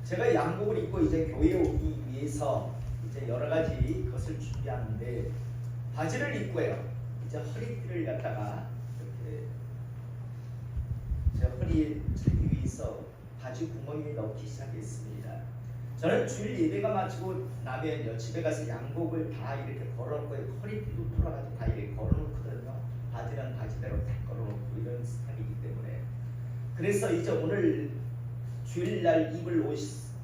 제가 양복을 입고 이제 교회에 오기 위해서 이제 여러 가지 것을 준비하는데 바지를 입고요. 이제 허리띠를 갖다가 이렇게 제 허리에 차기 위해서 바지 구멍에 넣기 시작했습니다. 저는 주일 예배가 마치고 나면요 집에 가서 양복을 다 이렇게 걸어놓고 허리띠도 풀어가지고 다 이렇게 걸어놓거든요. 바지는 바지대로 다 걸어놓고 이런 스타일이기 때문에 그래서 이제 오늘 주일날 입을 옷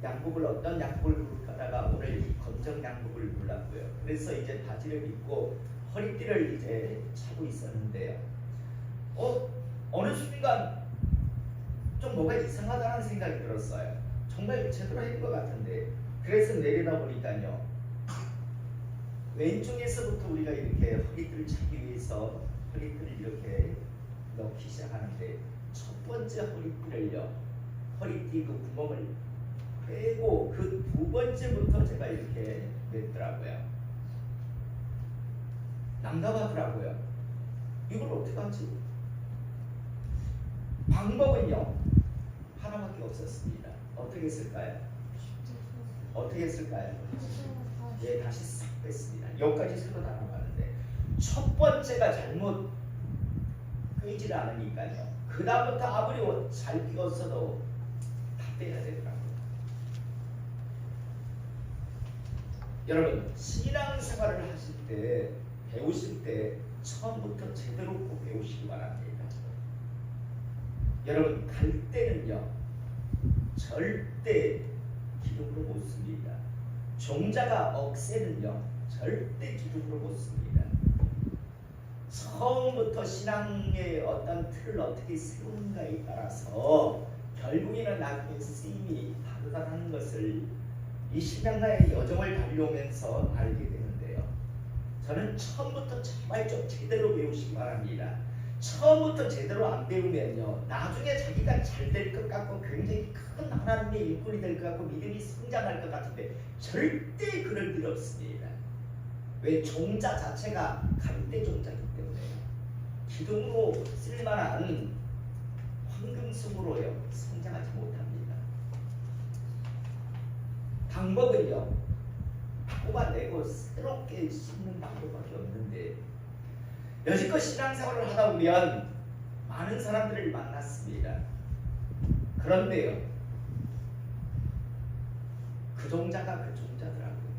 양복을 어떤 양복을 입을까다가 오늘 이 검정 양복을 골랐고요. 그래서 이제 바지를 입고 허리띠를 이제 차고 있었는데요. 어느 순간 좀 뭐가 이상하다는 생각이 들었어요. 정말 제대로 한 것 같은데 그래서 내리다 보니까요 왼쪽에서부터 우리가 이렇게 허리띠를 차기 위해서 허리띠를 이렇게 넣기 시작하는데 첫 번째 허리띠를요 허리띠 그 구멍을 빼고 그 두 번째부터 제가 이렇게 냈더라고요. 난감하더라고요. 이걸 어떻게 하지? 방법은요 하나밖에 없었습니다. 어떻게 했을까요? 어떻게 했을까요? 예, 다시 싹 뺐습니다. 여기까지 새로 나눠가는데 첫 번째가 잘못 끄이질 않으니까요. 그 다음부터 아무리 잘 끼웠어도 다 빼야 되더라고요. 여러분 신앙생활을 하실 때 배우실 때 처음부터 제대로 꼭 배우시기 바랍니다. 여러분 갈 때는요 절대 기둥으로 못 씁니다. 종자가 억새는요 절대 기둥으로 못 씁니다. 처음부터 신앙의 어떤 틀을 어떻게 세우는가에 따라서 결국에는 나중에 스님이 다르다는 것을 이 신앙가의 여정을 달려오면서 알게 되는데요. 저는 처음부터 정말 좀 제대로 배우시기 바랍니다. 처음부터 제대로 안 배우면요 나중에 자기가 잘 될 것 같고 굉장히 큰 하나님의 일꾼이 될 것 같고 믿음이 성장할 것 같은데 절대 그럴 일 없습니다. 왜? 종자 자체가 갈대 종자이기 때문에요. 기둥으로 쓸만한 황금송으로요 성장하지 못합니다. 방법은요 뽑아내고 새롭게 심는 방법밖에 없는데 여지껏 신앙생활을 하다 보면 많은 사람들을 만났습니다. 그런데요 그 종자가 그 종자더라고요.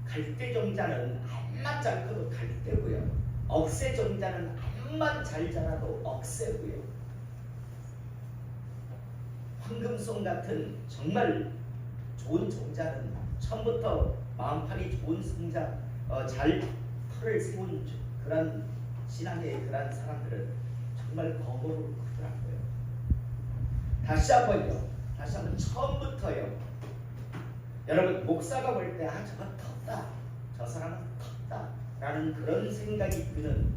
갈대 종자는 암만 잘 커도 갈대고요 억새 종자는 암만 잘 자라도 억새고요 황금송 같은 정말 좋은 종자는 처음부터 마음판이 좋은 성자 잘 털을 세운 그런 신앙의 그런 사람들은 정말 거부로 크더라고요. 다시 한번 처음부터요. 여러분 목사가 볼 때 저거 텁다, 저 사람은 텁다 라는 그런 생각이 드는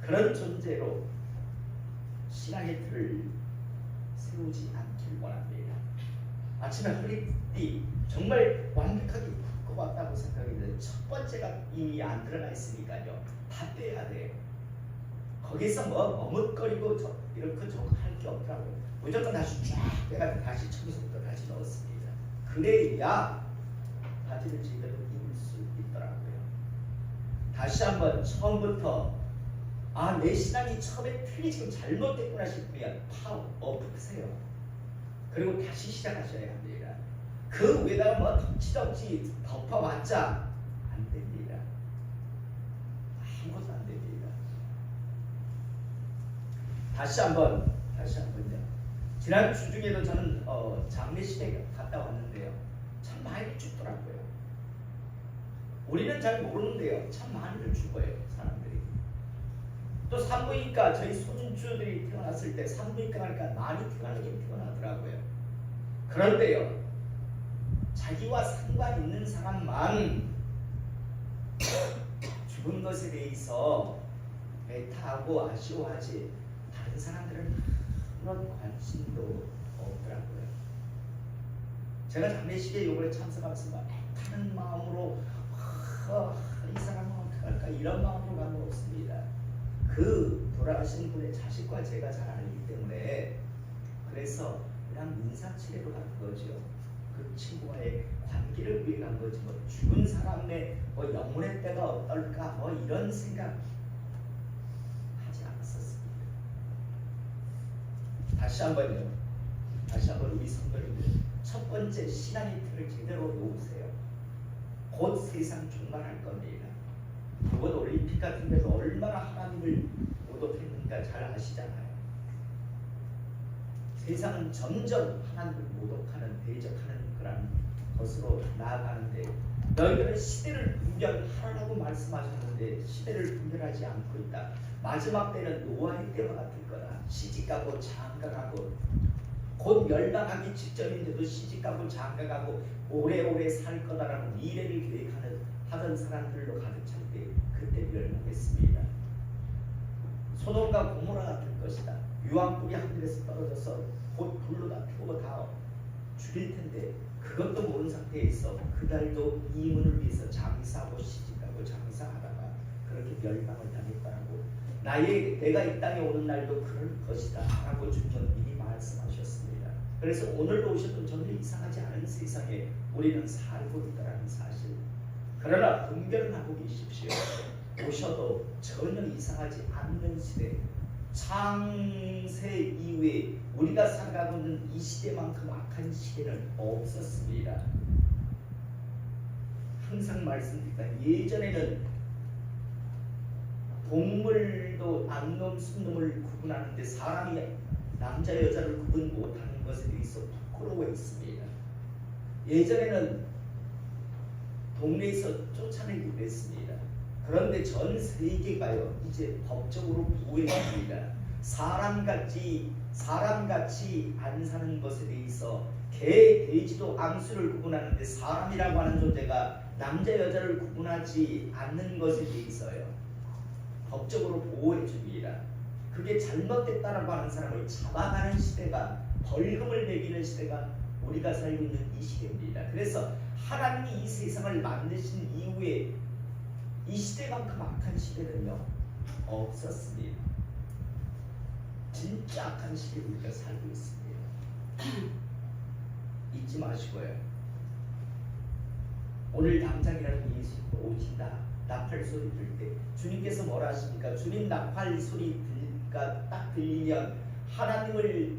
그런 존재로 신앙의 틀을 세우지 않길 원합니다. 아침에 허리띠 정말 완벽하게 굽고봤다고 생각했는데 첫 번째가 이미 안 들어가 있으니까요 다 빼야 돼요. 거기서 뭐 머뭇거리고 이렇게 저거 할 게 없더라고요. 무조건 다시 쫙 빼가지고 다시 처음부터 다시 넣었습니다. 그래야 바지를 제대로 입을 수 있더라고요. 다시 한번 처음부터 내 신앙이 처음에 틀이 지금 잘못됐구나 싶으면 엎으세요. 그리고 다시 시작하셔야 합니다. 그 위에다가 뭐 덕지덕지 덮어봤자 안 됩니다. 아무것도 안 됩니다. 다시 한번요. 지난 주 중에도 저는 장례식에 갔다 왔는데요. 참 많이 죽더라고요. 우리는 잘 모르는데요. 참 많이들 죽어요. 사람들이. 또 산부인과 저희 손주들이 태어났을 때 산부인과 가니까 많이 태어나긴 태어나더라고요. 그런데요. 자기와 상관 있는 사람만 죽은 것에 대해서 애타하고 아쉬워하지 다른 사람들은 그런 관심도 없더라고요. 제가 장례식에 요번에 참석하면서 애타는 마음으로 이 사람은 어떡할까 이런 마음으로 간 건 없습니다. 그 돌아가신 분의 자식과 제가 잘 알기 때문에 그래서 그냥 인사치레로 하나님을 위해 간 거지 뭐 죽은 사람의 뭐 영혼의 때가 어떨까 뭐 이런 생각 하지 않았었습니다. 다시 한번 우리 성도님들 첫 번째 신앙의 틀을 제대로 놓으세요. 곧 세상 종말할 겁니다. 이번 올림픽 같은 데서 얼마나 하나님을 모독했는가 잘 아시잖아요. 세상은 점점 하나님을 모독하는 대적하는 그런 것으로 나아가는데 너희들은 시대를 분별하라고 말씀하셨는데 시대를 분별하지 않고 있다. 마지막 때는 노아의 때와 같을 거다. 시집가고 장가가고 곧 멸망하기 직전인데도 시집가고 장가가고 오래오래 살 거다라고 미래를 계획하던 사람들로 가득 찰 때 그때 멸망했습니다. 소돔과 고모라 같을 것이다. 유황불이 하늘에서 떨어져서 곧 불로 다 태우고 다 죽일 텐데 그것도 모르는 상태에 있어 그날도 이문을 위해서 장사하고 시집가고 장사하다가 그렇게 멸망을 당했다라고 내가 이 땅에 오는 날도 그럴 것이다 라고 주님은 미리 말씀하셨습니다. 그래서 오늘도 오셔도 전혀 이상하지 않은 세상에 우리는 살고 있다는 사실. 그러나 분별은 하고 계십시오. 오셔도 전혀 이상하지 않는 시대, 창세 이후에 우리가 살아가고 있는 이 시대만큼 악한 시대는 없었습니다. 항상 말씀드립니다. 예전에는 동물도 암놈, 순놈을 구분하는데 사람이 남자, 여자를 구분 못하는 것에 대해서 부끄러워했습니다. 예전에는 동네에서 쫓아내기도 했습니다. 그런데 전 세계가요 이제 법적으로 보호해줍니다. 사람같이 안 사는 것에 대해서 개, 돼지도 앙수를 구분하는데 사람이라고 하는 존재가 남자, 여자를 구분하지 않는 것에 대해서요 법적으로 보호해줍니다. 그게 잘못됐다라고 하는 사람을 잡아가는 시대가, 벌금을 매기는 시대가 우리가 살고 있는 이 시대입니다. 그래서 하나님이 이 세상을 만드신 이후에 이 시대만큼 악한 시대는요 없었습니다. 진짜 악한 시대에 우리가 살고 있습니다. 잊지 마시고요. 오늘 당장이라도 예수님께로 오신다. 나팔 소리 들을 때 주님께서 뭐라 하십니까? 주님 나팔 소리 딱 들리면 하나님을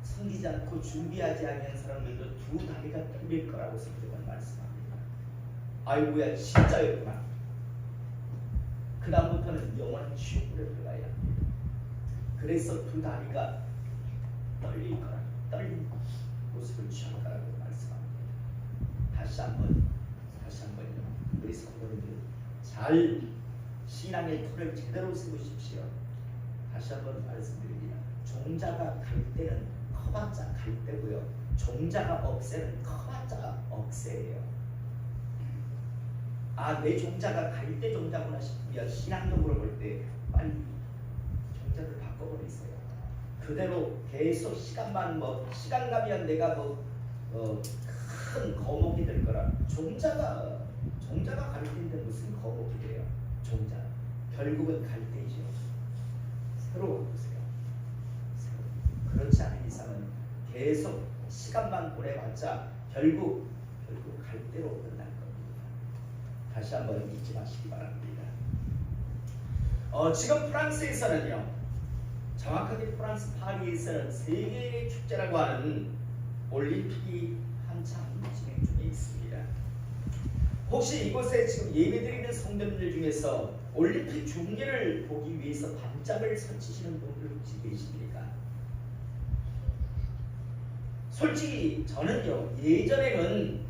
섬기지 않고 준비하지 않은 사람들도 두 다리가 떨릴 거라고 성경은 말씀합니다. 아이고야 진짜였구나. 그 다음부터는 영원한 지옥으로 들어가야 합니다. 그래서 두 다리가 떨릴 거라, 떨린 모습을 취할 거라고 말씀합니다. 다시 한번요. 우리 성도님들 잘 신앙의 틀을 제대로 세우십시오. 다시 한번 말씀드립니다. 종자가 갈 때는 커봤자 갈 때고요. 종자가 억세는 커봤자 억세예요. 내 종자가 갈 때 종자구나 싶으면 신앙적으로 볼 때 빨리 종자를 바꿔버리세요. 그대로 계속 시간 가면 내가 큰 거목이 될 거라. 종자가 갈 때인데 무슨 거목이 돼요? 종자 결국은 갈 때이죠. 새로 바꾸세요. 그렇지 않은 이상은 계속 시간만 보내봤자 결국 갈 대로 끝날 겁니다. 다시 한번 잊지 마시기 바랍니다. 지금 프랑스에서는요, 정확하게 프랑스 파리에서는 세계의 축제라고 하는 올림픽이 한참 진행 중에 있습니다. 혹시 이곳에 지금 예배드리는 성도님들 중에서 올림픽 중계를 보기 위해서 밤잠을 설치시는 분들 혹시 계십니까? 솔직히 저는요, 예전에는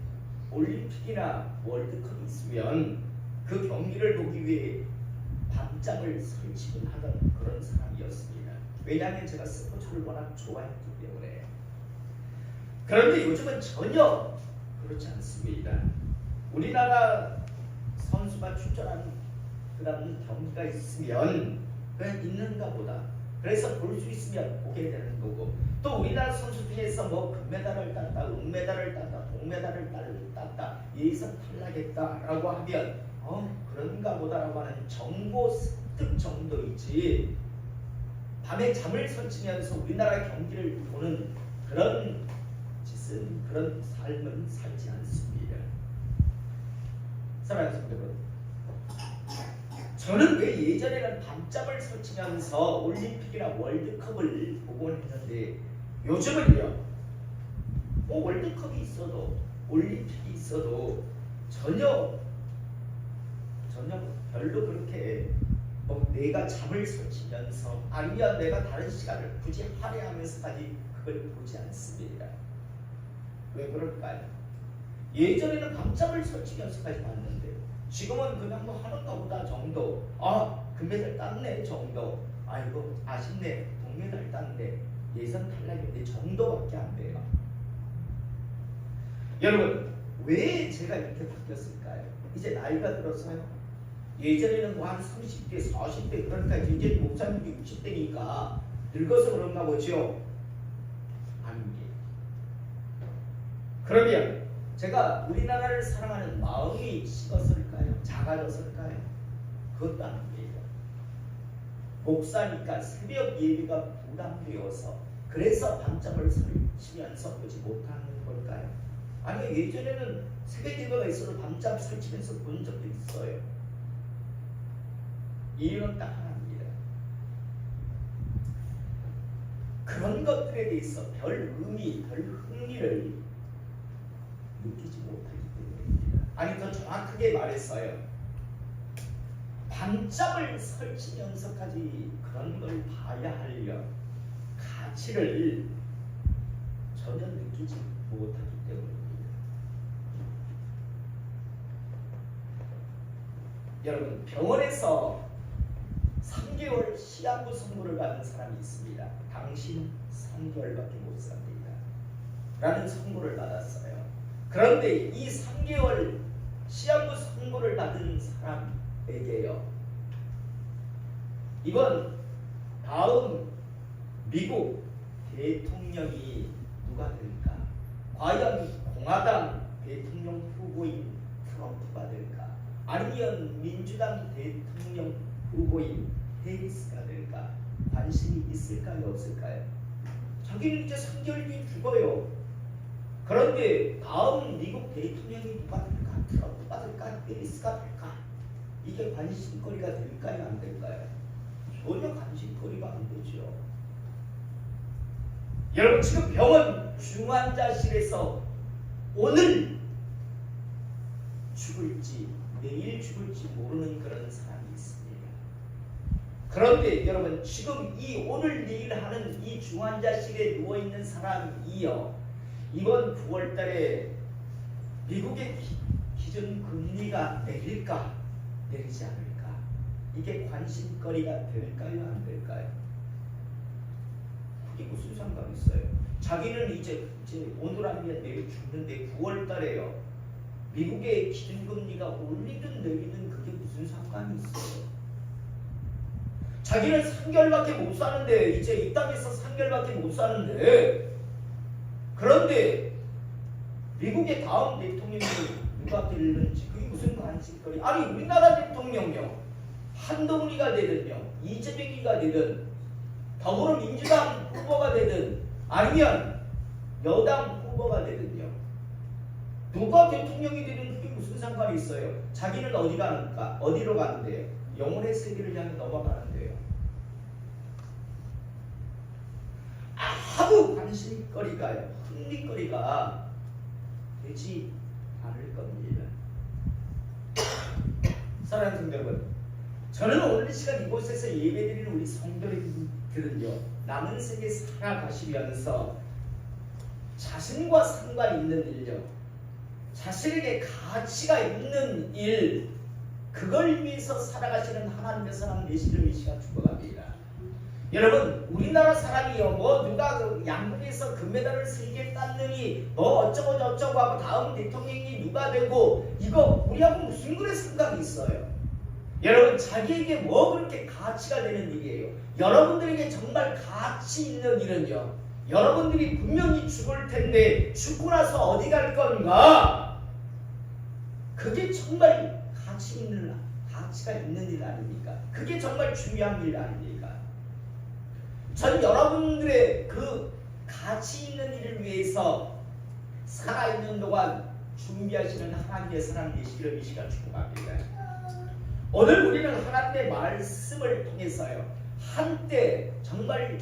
올림픽이나 월드컵이 있으면 그 경기를 보기 위해 밤잠을 설치곤 하던 그런 사람이었습니다. 왜냐하면 제가 스포츠를 워낙 좋아했기 때문에. 그런데 요즘은 전혀 그렇지 않습니다. 우리나라 선수가 출전하는 그런 경기가 있으면 그냥 있는가 보다. 그래서 볼 수 있으면 보게 되는 거고, 또 우리나라 선수 중에서 금메달을 땄다, 은메달을 땄다, 동메달을 땄다, 예선 탈락했다라고 하면 그런가 보다라고 하는 정보 습득 정도이지, 밤에 잠을 설치면서 우리나라 경기를 보는 그런 짓은, 그런 삶은 살지 않습니다. 사랑하는 성도 여러분, 저는 왜 예전에는 밤잠을 설치면서 올림픽이나 월드컵을 보곤 했는데 요즘은요, 뭐 월드컵이 있어도 올림픽이 있어도 전혀 별로 그렇게 뭐 내가 잠을 설치면서 아니면 내가 다른 시간을 굳이 할애하면서까지 그걸 보지 않습니다. 왜 그럴까요? 예전에는 밤잠을 설치면서까지 봤는데 지금은 그냥 뭐 하는가 보다 정도, 금메달 땄네 정도, 아이고 아쉽네 동메달 땄네, 예선 탈락인데 정도밖에 안 돼요. 여러분, 왜 제가 이렇게 바뀌었을까요? 이제 나이가 들어서요. 예전에는 뭐 한 30대, 40대, 그러니까 이제 목사님이 60대니까 늙어서 그런가 보죠? 아닙니다. 그러면 제가 우리나라를 사랑하는 마음이 식었을까요? 작아졌을까요? 그것도 아닙니다. 목사니까 새벽 예배가 부담되어서 그래서 밤잠을 설치면서 보지 못하는 걸까요? 아니요, 예전에는 새벽 예배가 있어도 밤잠 설치면서 본 적도 있어요. 이유는 딱 하나입니다. 그런 것들에 대해서 별 의미, 별 흥미를 느끼지 못하기 때문입니다. 아니, 더 정확하게 말했어요. 밤잠을 설치면서까지 그런 걸 봐야 하려 가치를 전혀 느끼지 못하기 때문입니다. 여러분, 병원에서 3개월 시한부 선고를 받은 사람이 있습니다. 당신 3개월밖에 못 삽니다 라는 선고를 받았어요. 그런데 이 3개월 시한부 선고를 받은 사람에게요, 이번 다음 미국 대통령이 누가 될까? 과연 공화당 대통령 후보인 트럼프가 될까? 아니면 민주당 대통령 후보인 해리스가 될까? 관심이 있을까요? 없을까요? 자기는 이제 3개월 뒤에 죽어요. 그런데 다음 미국 대통령이 누가 될까? 트럼프가 될까? 해리스가 될까? 이게 관심거리가 될까요? 안 될까요? 전혀 관심거리가 안 되죠. 여러분, 지금 병원 중환자실에서 오늘 죽을지 내일 죽을지 모르는 그런 사람이 있습니다. 그런데 여러분, 지금 이 오늘 내일 하는 이 중환자실에 누워있는 사람이요, 이번 9월달에 미국의 기준금리가 내릴까 내리지 않을까, 이게 관심거리가 될까요? 안 될까요? 그게 무슨 상관이 있어요? 자기는 이제 오늘 아니면 내일 죽는데 9월달에요, 미국의 기준금리가 올리든 내리든 그게 무슨 상관이 있어요? 자기는 3개월밖에 못 사는데, 이제 이 땅에서 3개월밖에 못 사는데, 그런데 미국의 다음 대통령이 누가 되는지 그게 무슨 관심거리? 아니, 우리나라 대통령요, 한동훈이가 되든요, 이재명이가 되든, 더불어민주당 후보가 되든, 아니면 여당 후보가 되든요, 누가 대통령이 되든 그게 무슨 상관이 있어요? 자기는 어디 가는가? 어디로 가는데요? 영혼의 세계를 향해 넘어가는데요. 아무 관심거리가요, 흥미거리가 되지 않을 겁니다. 사랑하는 성도 여러분, 저는 오늘 이 시간 이곳에서 예배드리는 우리 성도들은요, 남은 세계 살아가시면서 자신과 상관 있는 일요, 자신에게 가치가 있는 일, 그걸 위해서 살아가시는 하나님의 사람 되시는 이 시간 축복합니다. 여러분, 우리나라 사람이요, 뭐 누가 양국에서 금메달을 3개 땄느니 뭐 어쩌고 저쩌고 하고 다음 대통령이 누가 되고, 이거 우리하고 무슨 그래 상관이 있어요? 여러분, 자기에게 뭐 그렇게 가치가 되는 일이에요? 여러분들에게 정말 가치 있는 일은요, 여러분들이 분명히 죽을 텐데 죽고 나서 어디 갈 건가? 그게 정말 가치가 있는 일 아닙니까? 그게 정말 중요한 일 아닙니까? 전 여러분들의 그 가치 있는 일을 위해서 살아있는 동안 준비하시는 하나님의 사람 되시기를 이 시간 축복합니다. 오늘 우리는 하나님의 말씀을 통해서요, 한때 정말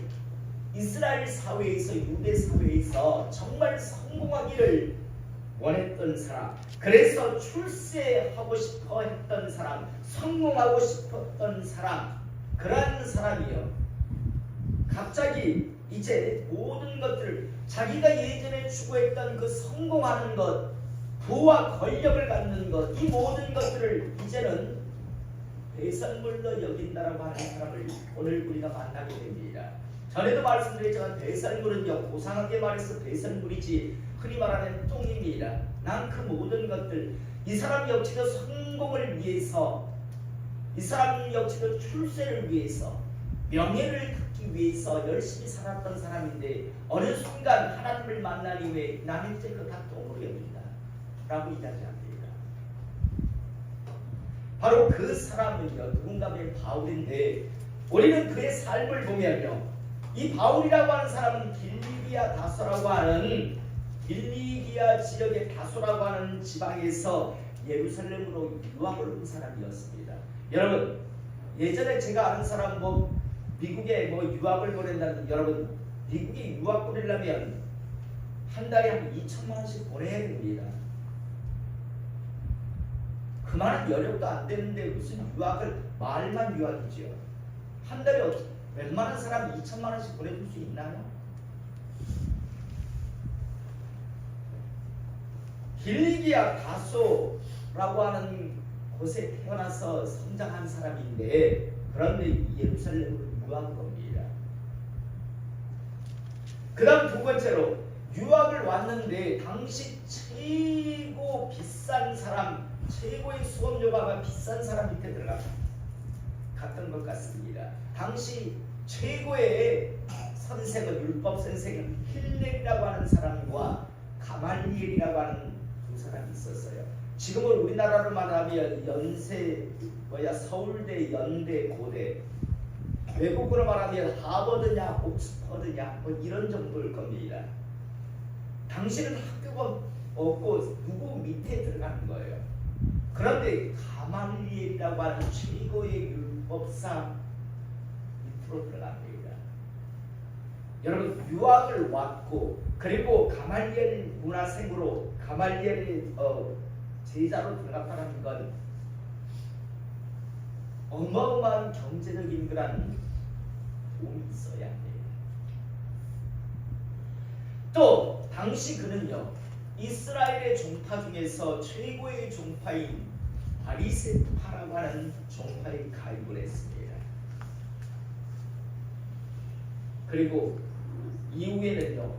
이스라엘 사회에서, 유대 사회에서 정말 성공하기를 원했던 사람, 그래서 출세하고 싶어 했던 사람, 성공하고 싶었던 사람, 그러한 사람이요, 갑자기 이제 모든 것들을, 자기가 예전에 추구했던 그 성공하는 것, 부와 권력을 갖는 것, 이 모든 것들을 이제는 배설물로 여긴다라고 하는 사람을 오늘 우리가 만나게 됩니다. 전에도 말씀드렸지만 배설물은요, 고상하게 말해서 배설물이지 흔히 말하는 똥입니다. 난 그 모든 것들, 이 사람 역시도 성공을 위해서, 이 사람 역시도 출세를 위해서, 명예를 갖기 위해서 열심히 살았던 사람인데 어느 순간 하나님을 만난 이후에 나는 이제 그거 다 똥으로 여긴다 라고 이야기합니다. 바로 그 사람은요, 누군가의 바울인데, 우리는 그의 삶을 보면요, 이 바울이라고 하는 사람은 길리기아 다소라고 하는, 길리기아 지역의 다소라고 하는 지방에서 예루살렘으로 유학을 온 사람이었습니다. 여러분, 예전에 제가 아는 사람 미국에 유학을 보낸다는, 여러분 미국에 유학 보내려면 한 달에 한 2천만 원씩 보내야 됩니다. 그만한 여력도 안 되는데 무슨 유학을, 말만 유학이죠. 한 달에 웬만한 사람이 2천만 원씩 보내줄 수 있나요? 길리기아 다소라고 하는 곳에 태어나서 성장한 사람인데, 그런데 예루살렘으로 유학한 겁니다. 그 다음 두 번째로 유학을 왔는데 당시 최고 비싼 사람, 최고의 수업료가 비싼 사람 밑에 들어갔던 것 같습니다. 당시 최고의 선생은, 율법 선생은 힐렐이라고 하는 사람과 가말리엘이라고 하는 두 사람이 있었어요. 지금은 우리나라로 말하면 서울대, 연대, 고대, 외국으로 말하면 하버드냐 옥스퍼드냐 이런 정도일 겁니다. 당시는 학교가 없고 누구 밑에 들어가는 거예요. 그런데 가말리엘이라고 하는 최고의 율법사 밑으로 들어갑니다. 여러분, 유학을 왔고, 그리고 가말리엘 문화생으로, 가말리엘의 제자로 들어갔다는 건 어마어마한 경제적인 그런 도움이 있어야 합니다. 또 당시 그는요, 이스라엘의 종파 중에서 최고의 종파인 바리새파라고 하는 종파에 가입을 했습니다. 그리고 이후에는요,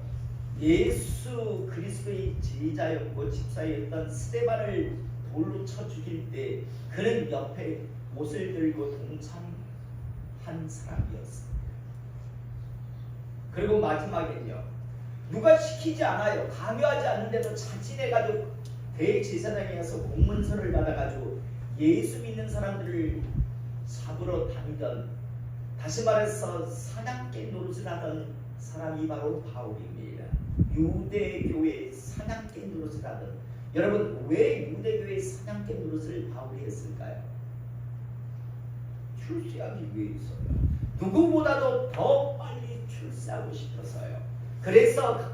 예수 그리스도의 제자였고 집사였던 스데반을 돌로 쳐 죽일 때 그는 옆에 못을 들고 동참한 사람이었습니다. 그리고 마지막엔요, 누가 시키지 않아요. 강요하지 않는데도 자진해가지고 대제사장에 가서 공문서를 받아가지고 예수 믿는 사람들을 잡으러 다니던, 다시 말해서 사냥개 노릇을 하던 사람이 바로 바울입니다. 유대교회 사냥개 노릇을 하던, 여러분 왜 유대교회 사냥개 노릇을 바울이 했을까요? 출세하기 위해서요. 누구보다도 더 빨리 출세하고 싶어서요. 그래서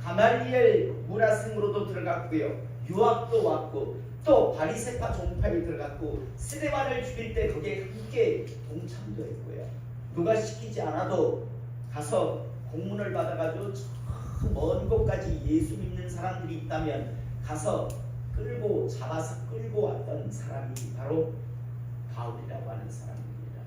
가말리엘 문화생으로도 들어갔고요, 유학도 왔고, 또 바리새파 종파에 들어갔고, 스데반을 죽일 때 거기에 함께 동참도 했고요. 누가 시키지 않아도 가서 공문을 받아가지고 저 먼 곳까지 예수 믿는 사람들이 있다면 가서 잡아서 끌고 왔던 사람이 바로 바울이라고 하는 사람입니다.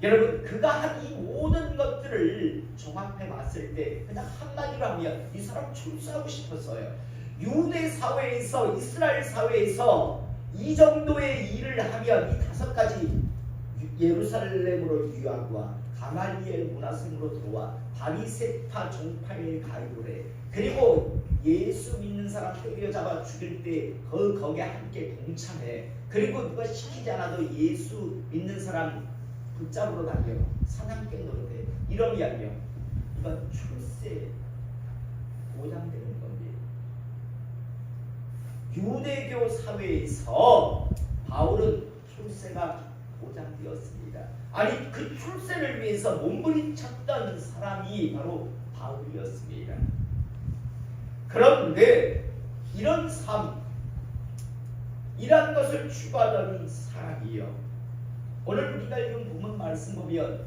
여러분, 그가 한 이 모든 것들을 종합해 봤을 때 그냥 한마디로 하면 이 사람 출세하고 싶었어요. 유대 사회에서, 이스라엘 사회에서 이 정도의 일을 하면 이 5가지, 예루살렘으로 유학과 가말리엘 문화생으로 들어와 바리새파 종파에 가입을 해. 그리고 예수 믿는 사람 때려잡아 죽일 때 거기에 함께 동참해. 그리고 누가 시키지 않아도 예수 믿는 사람 붙잡으러 다녀. 사냥개 노릇해. 이러면요, 이건 출세 보장되는 겁니다. 유대교 사회에서 바울은 출세가 보장되었습니다. 아니 그 출세를 위해서 몸부림쳤던 사람이 바로 바울이었습니다. 그런데 이런 삶, 이런 것을 추구하던 사람이요. 오늘 우리가 읽은 본문 말씀 보면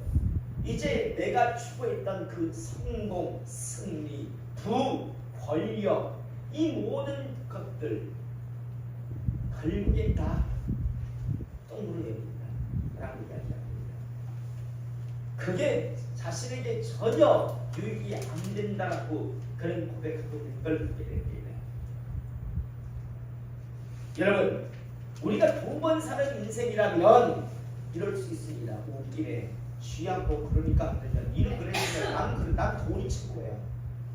이제 내가 추구했던 그 성공, 승리, 부, 권력 이 모든 것들 결국엔 다 똥으로 됩니다 라고 이야기합니다. 그게 자신에게 전혀 유익이 안 된다라고 그런 고백하고 있는 걸 보게 됩니다. 여러분, 우리가 두 번 사는 인생이라면 이럴 수 있습니다. 웃기네, 취하고 그러니까 안 된다. 이런 그랬으면 난 돈이 최고야.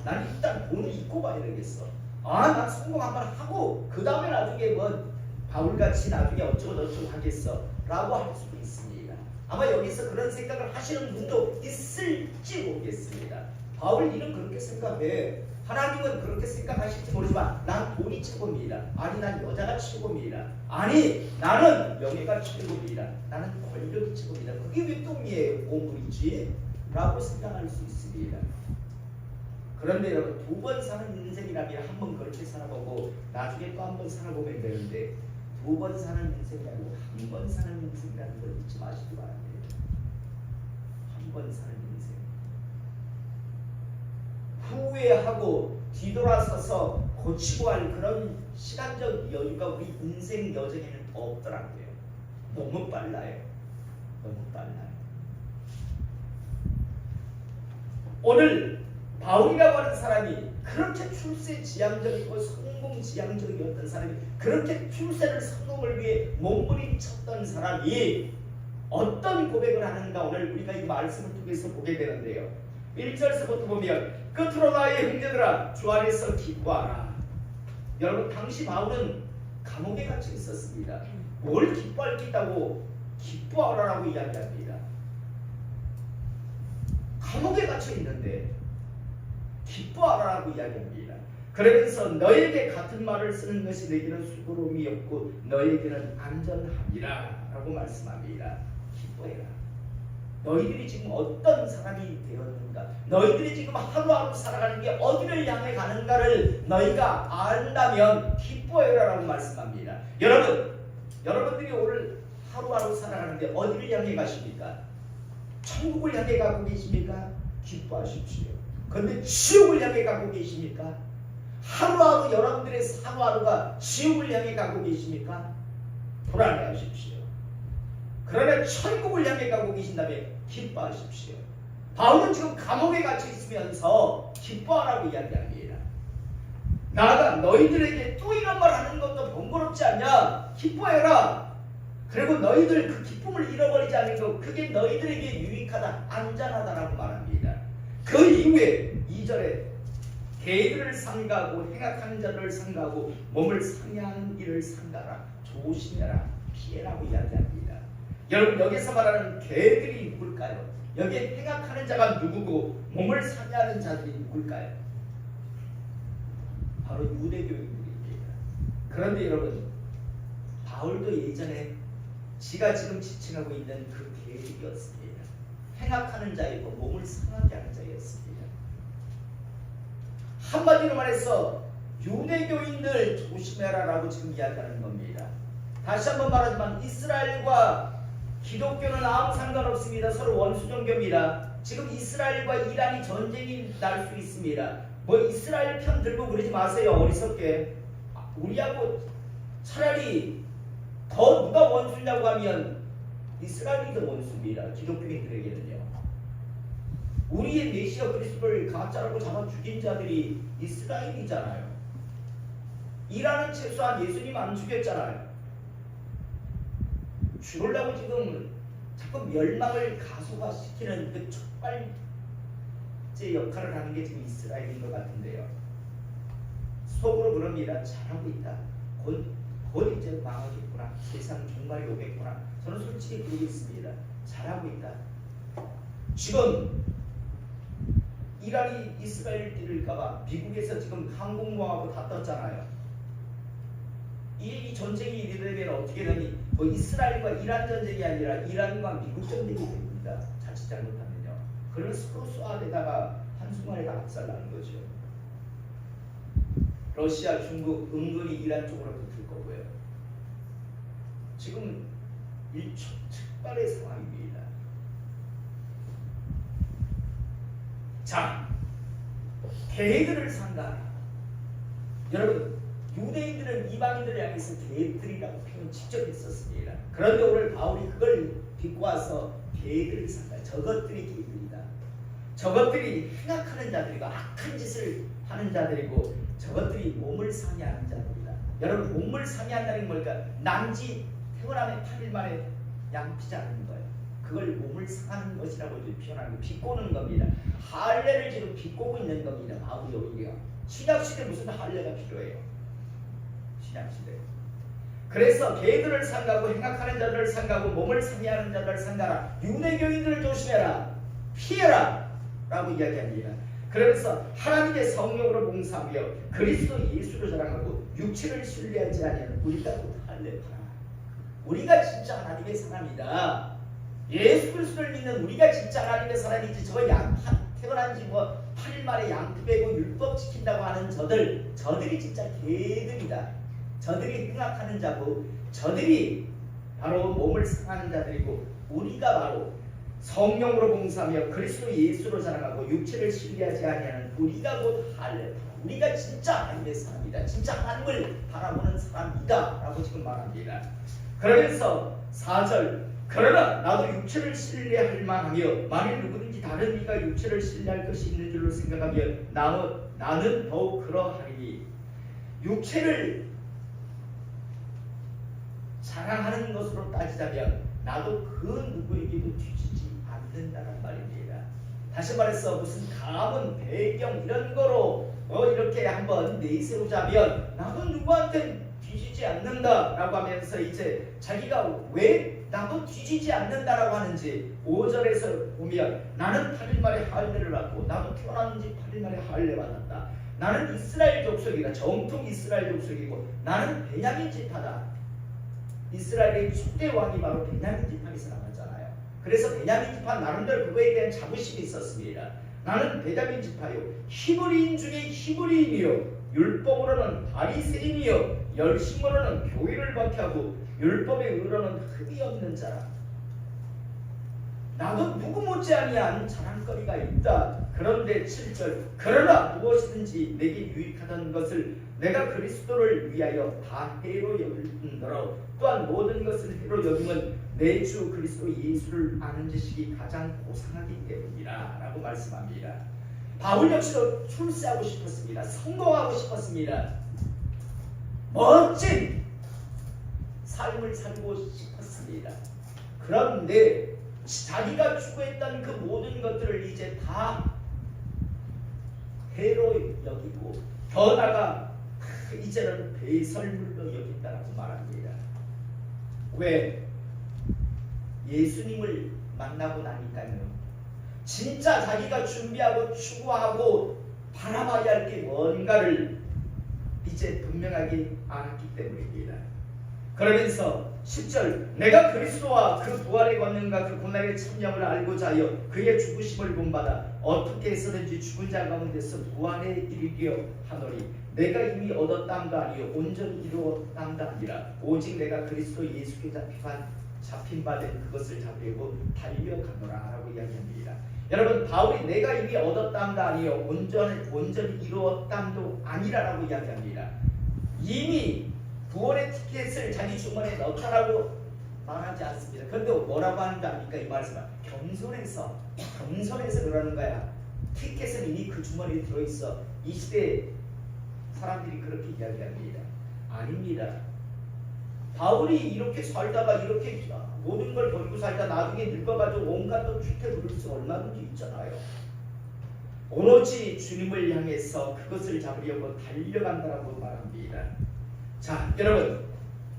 난 일단 돈을 잊고 봐야 되겠어. 난 성공 한번 하고 그 다음에 나중에 뭐 바울같이 나중에 어쩌고저쩌고 하겠어 라고 할 수도 있습니다. 아마 여기서 그런 생각을 하시는 분도 있을지 모르겠습니다. 바울 이는 그렇게 생각해. 하나님은 그렇게 생각하실지 모르지만 난 돈이 최고입니다. 아니 난 여자가 최고입니다. 아니 나는 명예가 최고입니다. 나는 권력이 최고입니다. 그게 왜 똥이에요? 오물이지? 라고 생각할 수 있습니다. 그런데 여러분, 두 번 사는 인생이라면 한 번 그렇게 살아보고 나중에 또 한 번 살아보면 되는데 두 번 사는 인생이 아니고 한 번 사는 인생이라는 걸 잊지 마시기 바랍니다. 한 번 사는 인생. 후회하고 뒤돌아서서 고치고 할 그런 시간적 여유가 우리 인생 여정에는 없더라고요. 너무 빨라요. 너무 빨라요. 오늘 바울이라고 하는 사람이 그렇게 출세 지향적이고 성공 지향적이었던 사람이, 그렇게 출세를 성공을 위해 몸부림쳤던 사람이 어떤 고백을 하는가 오늘 우리가 이 말씀을 통해서 보게 되는데요. 1절서부터 보면 끝으로 나의 형제들아 주 안에서 기뻐하라. 여러분, 당시 바울은 감옥에 갇혀 있었습니다. 뭘 기뻐할 게 있다고 기뻐하라라고 이야기합니다. 감옥에 갇혀 있는데 기뻐하라라고 이야기합니다. 그러면서 너에게 같은 말을 쓰는 것이 내게는 수고로움이 없고 너에게는 안전함이라 라고 말씀합니다. 기뻐해라. 너희들이 지금 어떤 사람이 되었는가, 너희들이 지금 하루하루 살아가는 게 어디를 향해 가는가를 너희가 안다면 기뻐해라 라고 말씀합니다. 여러분들이 오늘 하루하루 살아가는데 어디를 향해 가십니까? 천국을 향해 가고 계십니까? 기뻐하십시오. 그런데 지옥을 향해 가고 계십니까? 하루하루 여러분들의 하루하루가 지옥을 향해 가고 계십니까? 불안해하십시오. 그러나 천국을 향해 가고 계신다면 기뻐하십시오. 바울은 지금 감옥에 갇혀 있으면서 기뻐하라고 이야기합니다. 나가 너희들에게 또 이런 말 하는 것도 번거롭지 않냐? 기뻐해라. 그리고 너희들 그 기쁨을 잃어버리지 않는 것, 그게 너희들에게 유익하다, 안전하다라고 말합니다. 그 이후에 2절에 개들을 삼가고 행악하는 자를 삼가고 몸을 상해하는 일을 삼가라. 조심해라. 피해라고 이야기합니다. 여러분, 여기서 말하는 개들이 누굴까요? 여기에 행악하는 자가 누구고 몸을 상해하는 자들이 누굴까요? 바로 유대교인들입니다. 그런데 여러분, 바울도 예전에 지가 지금 지칭하고 있는 그 계획이었습니다. 행악하는 자이고 몸을 상하게 하는 자였습니다. 한마디로 말해서 유대교인들 조심해라라고 지금 이야기하는 겁니다. 다시 한번 말하지만 이스라엘과 기독교는 아무 상관없습니다. 서로 원수종교입니다. 지금 이스라엘과 이란이 전쟁이 날 수 있습니다. 뭐 이스라엘 편 들고 그러지 마세요. 어리석게. 우리하고 차라리 더 누가 원수냐고 하면 이스라엘이 더 원수입니다. 기독교인들에게는요. 우리의 메시아 그리스도를 가짜라고 잡아 죽인 자들이 이스라엘이잖아요. 이란은 최소한 예수님 안 죽였잖아요. 죽으려고 지금 자꾸 멸망을 가속화시키는 그 촉발제 역할을 하는 게 지금 이스라엘인 것 같은데요. 속으로 그럽니다. 잘하고 있다. 곧 이제 망하겠구나. 세상 종말이 오겠구나. 저는 솔직히 그러고 있습니다. 잘하고 있다. 지금 이란이 이스라엘 때릴까봐 미국에서 지금 항공모하고 다 떴잖아요. 이 전쟁이 이르되면 어떻게 되니? 뭐 이스라엘과 이란 전쟁이 아니라 이란과 미국 전쟁이 됩니다. 자칫 잘못하면요. 그런 서로 쏘아대다가 한순간에 다 박살나는 거죠. 러시아, 중국 은근히 이란 쪽으로 붙을 거고요. 지금 일촉즉발의 상황입니다. 자, 계획을 상다. 여러분, 유대인들은 이방인들을 향해서 계획들이라고 표현 직접 했었습니다. 그런데 오늘 바울이 그걸 비꼬아서 계획을 상다. 저것들이 계획들이다. 저것들이 행악하는 자들이고 악한 짓을 하는 자들이고 저것들이 몸을 상해하는 자들이다. 여러분, 몸을 상해한다는 게 뭘까? 난지 태어나면 8일 만에 양피지 않는 거예요. 그걸 몸을 상하는 것이라고 표현하는 거, 비꼬는 겁니다. 할례를 지금 비꼬고 있는 겁니다. 바울이 오히려 신약시대 무슨 할례가 필요해요? 신약시대. 그래서 계들을 상가고 행악하는 자들을 상가고 몸을 상해하는 자들을 상가라. 유대교인들을 조심해라. 피해라. 라고 이야기합니다. 그러면서 하나님의 성령으로 봉사하며 그리스도 예수를 자랑하고 육체를 신뢰하지 아니하는 우리가 곧 할례하라. 우리가 진짜 하나님의 사람이다. 예수 그리스도를 믿는 우리가 진짜 하나님의 사람이지. 저거 태어난 지 뭐 8일 만에 양피 베고 율법 지킨다고 하는 저들이 진짜 개들이다. 저들이 행악하는 자고 저들이 바로 몸을 상하는 자들이고 우리가 바로 성령으로 봉사하며 그리스도 예수로 자랑하고 육체를 신뢰하지 아니하는 우리가 곧 할례. 우리가 진짜 하나님의 사람이다. 진짜 하나님을 바라보는 사람이다. 라고 지금 말합니다. 그러면서 4절 그러나 나도 육체를 신뢰할 만하며 만일 누구든지 다른 이가 육체를 신뢰할 것이 있는 줄로 생각하며 나는 더욱 그러하리니 육체를 자랑하는 것으로 따지자면 나도 그 누구에게도 뒤지지 않는다는 말입니다. 다시 말해서 무슨 가문, 배경 이런 거로 이렇게 한번 내세우자면 나도 누구한테 뒤지지 않는다라고 하면서 이제 자기가 왜 나도 뒤지지 않는다라고 하는지 5절에서 보면 나는 8일 만에 할례를 받고 나도 태어난 지 8일 만에 할례 받았다. 나는 이스라엘 족속이다. 정통 이스라엘 족속이고 나는 베냐민 지파다. 이스라엘의 초대 왕이 바로 베냐민 지파에서 나왔잖아요. 그래서 베냐민 지파 나름대로 그거에 대한 자부심이 있었습니다. 나는 베냐민 지파요 히브리인 중에 히브리인이요 율법으로는 바리새인이요 열심으로는 교회를 박해하고 율법의 의로는 흠이 없는 자라. 나도 누구 못지아니한 자랑거리가 있다. 그런데 7절 그러나 무엇이든지 내게 유익하던 것을 내가 그리스도를 위하여 다 해로 여기므로 또한 모든 것을 해로 여김은 내 주 그리스도 예수를 아는 지식이 가장 고상하기 때문이라 라고 말씀합니다. 바울 역시도 출세하고 싶었습니다. 성공하고 싶었습니다. 멋진 삶을 살고 싶었습니다. 그런데 자기가 추구했던 그 모든 것들을 이제 다 해로 여기고 더 나아가 이제는 배설물로 여긴다라고 말합니다. 왜? 예수님을 만나고 나니까요. 진짜 자기가 준비하고 추구하고 바라봐야 할 게 뭔가를 이제 분명하게 알았기 때문입니다. 그러면서 10절 내가 그리스도와 그 부활의 권능과 그 고난의 참념을 알고자 하여 그의 죽으심을 본받아 어떻게 해서든지 죽은 자 가운데서 부활에 이르려 하노니 내가 이미 얻었담도 아니요 온전히 이루었담도 아니라 오직 내가 그리스도 예수께 잡힌 바 된 그것을 잡으려고 달려가노라 라고 이야기합니다. 여러분 바울이 내가 이미 얻었담도 아니요 온전히 이루었담도 아니라라고 이야기합니다. 이미 부활의 티켓을 자기 주머니에 넣다라고 말하지 않습니다. 그런데 뭐라고 하는 거 아닙니까? 이 말씀은 겸손해서 그러는 거야. 티켓은 이미 그 주머니에 들어있어. 이 시대 사람들이 그렇게 이야기합니다. 아닙니다. 바울이 이렇게 살다가 이렇게 모든 걸 버리고 살다 나중에 늙어가지고 온갖 또 주택 부를 수 얼마든지 있잖아요. 오로지 주님을 향해서 그것을 잡으려고 달려간다라고 말합니다. 자, 여러분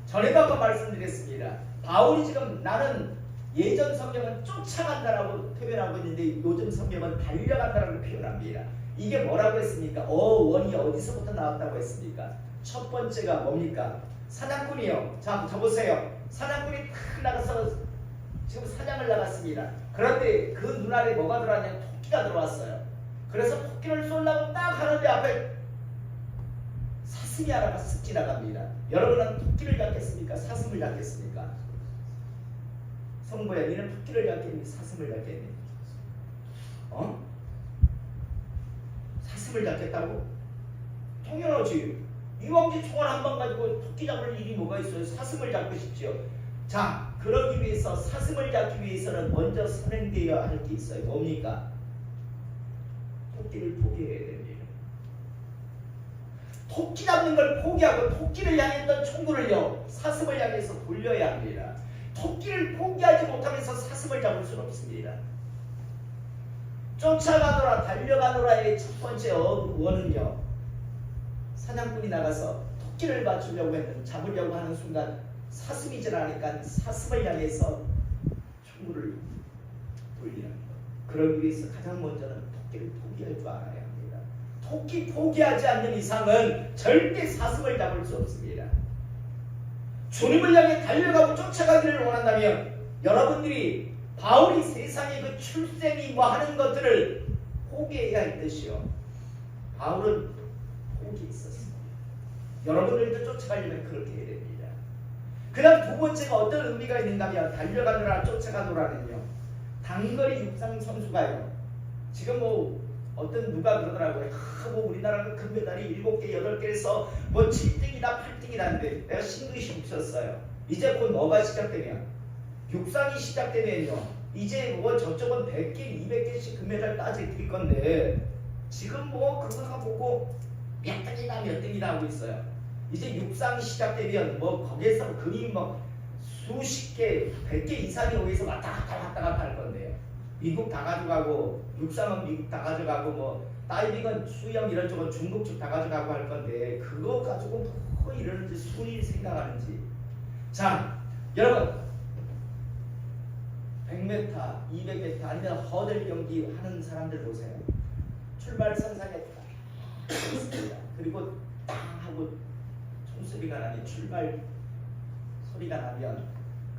전에도 한번 말씀드렸습니다. 바울이 지금 나는 예전 성경은 쫓아간다라고 표현하고 있는데 요즘 성경은 달려간다라고 표현합니다. 이게 뭐라고 했습니까? 원이 어디서부터 나왔다고 했습니까? 첫 번째가 뭡니까? 사냥꾼이요. 자, 보세요. 사냥꾼이 탁 나가서 지금 사냥을 나갔습니다. 그런데 그 눈알에 뭐가 들어왔냐면 토끼가 들어왔어요. 그래서 토끼를 쏠라고 딱 하는데 앞에 사슴이 하나가 쓱 지나갑니다. 여러분은 토끼를 잡겠습니까? 사슴을 잡겠습니까? 성보야, 니는 토끼를 잡겠니? 사슴을 잡겠니? 사슴을 잡겠다고? 당연하지. 이왕지 총알 한 방 가지고 토끼 잡을 일이 뭐가 있어요? 사슴을 잡고 싶지요. 자, 그러기 위해서 사슴을 잡기 위해서는 먼저 선행되어야 할 게 있어요. 뭡니까? 토끼를 포기해야 됩니다. 토끼 잡는 걸 포기하고 토끼를 향했던 총구를요, 사슴을 향해서 돌려야 합니다. 토끼를 포기하지 못하면서 사슴을 잡을 수는 없습니다. 쫓아가노라 달려가노라의 첫 번째 원은요, 사냥꾼이 나가서 토끼를 잡으려고 하는 순간 사슴이 지나니까 사슴을 향해서 총구를 돌리는 것. 그러기 위해서 가장 먼저는 토끼를 포기할 줄 알아야 합니다. 토끼 포기하지 않는 이상은 절대 사슴을 잡을 수 없습니다. 주님을 향해 달려가고 쫓아가기를 원한다면 여러분들이 바울이 세상의 그 출세미 뭐 하는 것들을 포기해야 할 것이요. 바울은 포기했었습니다. 여러분들도 쫓아가려면 그렇게 해야 됩니다. 그 다음 두 번째가 어떤 의미가 있는가 하면 달려가느라 쫓아가노라는요, 단거리 육상 선수가요, 지금 뭐 어떤 누가 그러더라고요. 뭐 우리나라가 금메달이 7개, 8개에서 뭐 7등이다, 8등이라는데 내가 싱글이 웃었어요. 이제 곧 뭐가 시작되면, 육상이 시작되면요, 이제 뭐 저쪽은 100개, 200개씩 금메달 따질 건데 지금 뭐 그거 보고 몇 등이다, 몇 등이다 하고 있어요. 이제 육상이 시작되면 뭐 거기에서 금이 뭐 수십 개, 100개 이상이 거기서 왔다 갔다 할 건데요. 미국 다 가져가고, 육상은 미국 다 가져가고, 뭐 다이빙은 수영 이런 쪽은 중국 쪽 다 가져가고 할 건데 그거 가지고 뭐 이러는지 순위 생각하는지. 자, 여러분 100m, 200m 아니면 허들 경기 하는 사람들 보세요. 출발선상에 딱 있습니다. 그리고 딱 하고 총소리가 나면, 출발 소리가 나면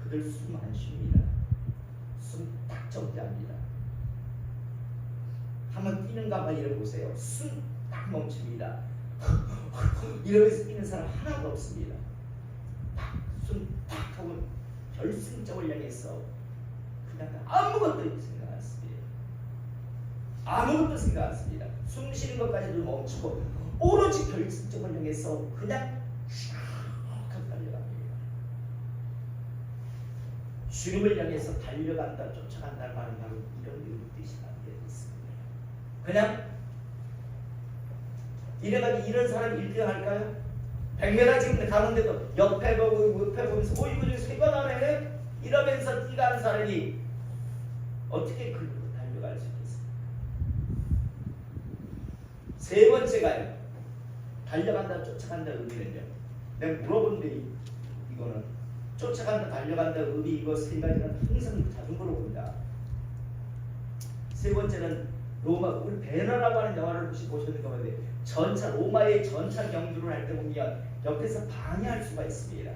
그들 숨 안 쉽니다. 숨 딱 정지합니다. 한번 뛰는가 봐 이러보세요. 숨 딱 멈춥니다. 이러면서 뛰는 사람 하나도 없습니다. 딱 숨 딱 하고 결승점을 향해서 그냥 아무것도 생각 안 씁니다. 아무것도 생각 안 씁니다. 숨 쉬는 것까지도 멈추고 오로지 결승점을 향해서 그냥 쫙 달려갑니다. 주님을 향해서 달려간다, 쫓아간다는 말은 바로 이런 뜻이 담겨 있습니다. 그냥 이래가지고 이런 사람이 1등 할까요? 100m 지금 가는데도 옆에 보면서 이거 좀 새가 나네? 이러면서 뛰가는 사람이 어떻게 글로 달려갈 수 있겠습니까? 세 번째가요, 달려간다, 쫓아간다 의미는요, 내가 물어본데 이거는 쫓아간다, 달려간다 의미, 이거 세 가지는 항상 자전거로 봅니다. 세 번째는 로마, 우리 배너라고 하는 영화를 혹시 보셨는가 보는데, 전차, 로마의 전차 경주를 할 때 보면 옆에서 방해할 수가 있습니다.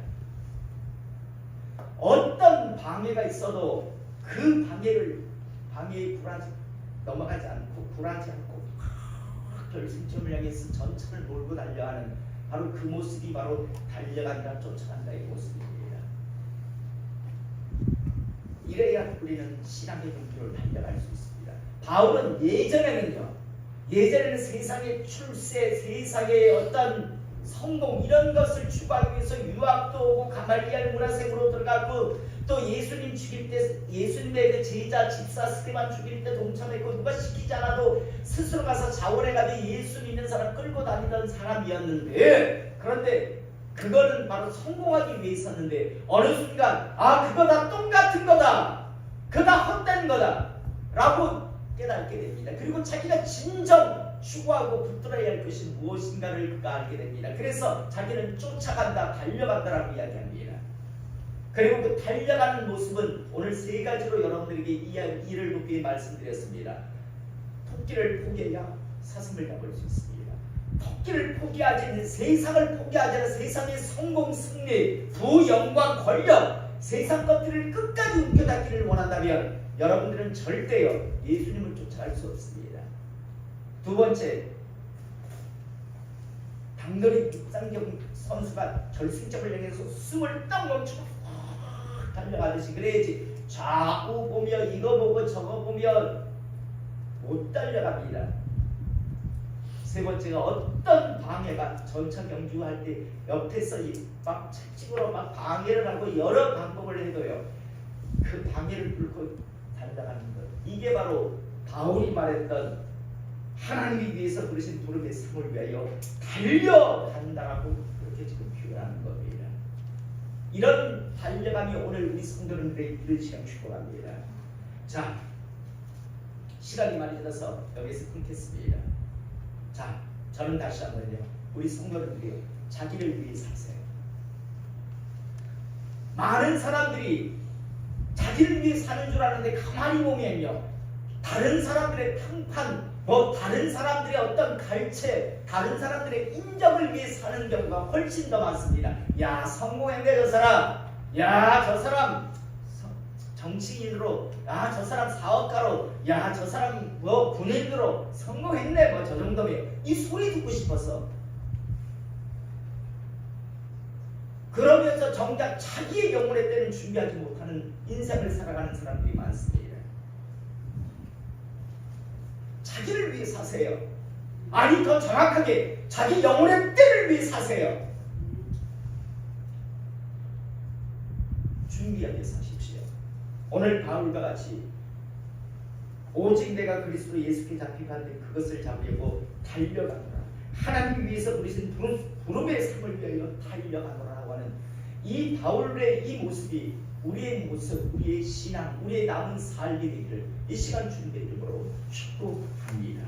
어떤 방해가 있어도 그 방해에 넘어가지 않고 굴하지 않고 결승점을 향해서 전차를 몰고 달려하는 바로 그 모습이 바로 달려간다, 쫓아간다의 모습입니다. 이래야 우리는 신앙의 경주를 달려갈 수 있습니다. 바울은 예전에는 세상의 출세, 세상의 어떤 성공 이런 것을 추구하기 위해서 유학도 오고 가말리알 문화생으로 들어가고, 또 예수님 죽일 때 예수님의 그 제자 집사 스테반 죽일 때 동참했고, 누가 시키지 않아도 스스로 가서 자원해가지고 예수 믿는 사람 끌고 다니던 사람이었는데, 그런데 그거는 바로 성공하기 위해서였는데 어느 순간 그거 다 똑같은 거다, 그거 다 헛된 거다 라고 깨닫게 됩니다. 그리고 자기가 진정 추구하고 붙들어야 할 것이 무엇인가를 그가 알게 됩니다. 그래서 자기는 쫓아간다, 달려간다라고 이야기합니다. 그리고 그 달려가는 모습은 오늘 세 가지로 여러분들에게 이를 묻게 말씀드렸습니다. 토끼를 포기해야 사슴을 잡을 수 있습니다. 토끼를 포기하지 않는, 세상을 포기하지 않는, 세상의 성공, 승리, 부, 영광, 권력, 세상 것들을 끝까지 움켜잡기를 원한다면 여러분들은 절대요 예수님을 쫓아갈 수 없습니다. 두 번째, 당연히 육상경 선수가 결승점을 향해서 숨을 딱 멈추고 달려가듯이 그래야지 좌우 보며 이거 보고 저거 보면 못 달려갑니다. 세 번째가 어떤 방해가 전차 경주할 때 옆에서 막 채찍으로 막 방해를 하고 여러 방법을 해도요 그 방해를 뚫고 달려가는 것, 이게 바로 바울이 말했던 하나님이 위해서 부르신 부름의 삶을 위하여 달려간다라고 그렇게 지금 표현하는 겁니다. 이런 달려감이 오늘 우리 성도님들의 이른 시간 축복합니다. 자, 시간이 많이 들어서 여기서 끊겠습니다. 자, 저는 다시 한번요 우리 성도님들이 자기를 위해 사세요. 많은 사람들이 자기를 위해 사는 줄 아는데 가만히 보면요 다른 사람들의 평판, 다른 사람들의 어떤 갈채, 다른 사람들의 인정을 위해 사는 경우가 훨씬 더 많습니다. 야, 성공했네 저 사람. 야, 저 사람 정치인으로, 야, 저 사람 사업가로, 야, 저 사람 군인으로 성공했네 저 정도면 이 소리 듣고 싶어서. 그러면서 정작 자기의 영혼의 때는 준비하지 못하는 인생을 살아가는 사람들이 많습니다. 자기를 위해 사세요. 아니 더 정확하게 자기 영혼의 때를 위해 사세요. 준비하게 사십시오. 오늘 바울과 같이 오직 내가 그리스도 예수께 잡힌 한데 그것을 잡으려고 달려가노라. 하나님 위해서 부르신 부름의 삶을 위하여 달려가노라고 하는 이 바울의 이 모습이 우리의 모습, 우리의 신앙, 우리의 남은 삶이 되기를 이 시간 주님의 이름으로 축복합니다.